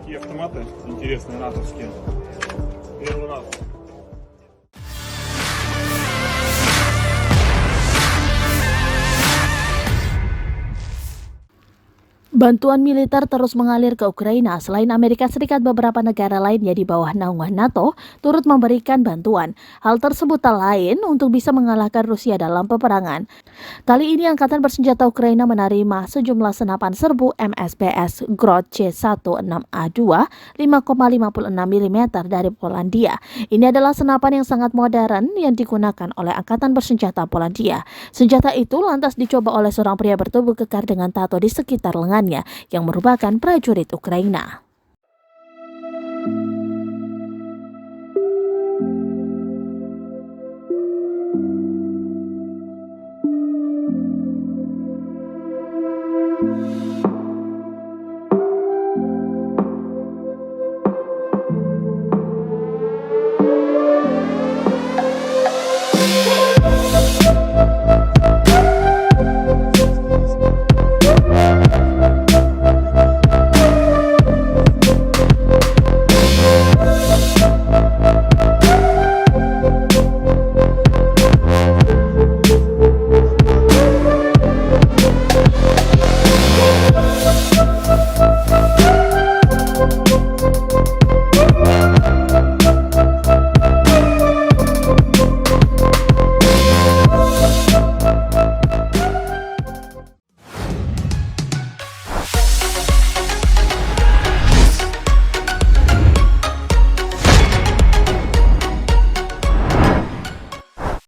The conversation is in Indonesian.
такие автоматы интересные, натовские. Первый раз. Bantuan militer terus mengalir ke Ukraina. Selain Amerika Serikat, beberapa negara lainnya di bawah naungan NATO turut memberikan bantuan. Hal tersebut tak lain untuk bisa mengalahkan Rusia dalam peperangan. Kali ini Angkatan Bersenjata Ukraina menerima sejumlah senapan serbu MSBS Grad C16A2 5,56 mm dari Polandia. Ini adalah senapan yang sangat modern yang digunakan oleh Angkatan Bersenjata Polandia. Senjata itu lantas dicoba oleh seorang pria bertubuh kekar dengan tato di sekitar lengannya yang merupakan prajurit Ukraina.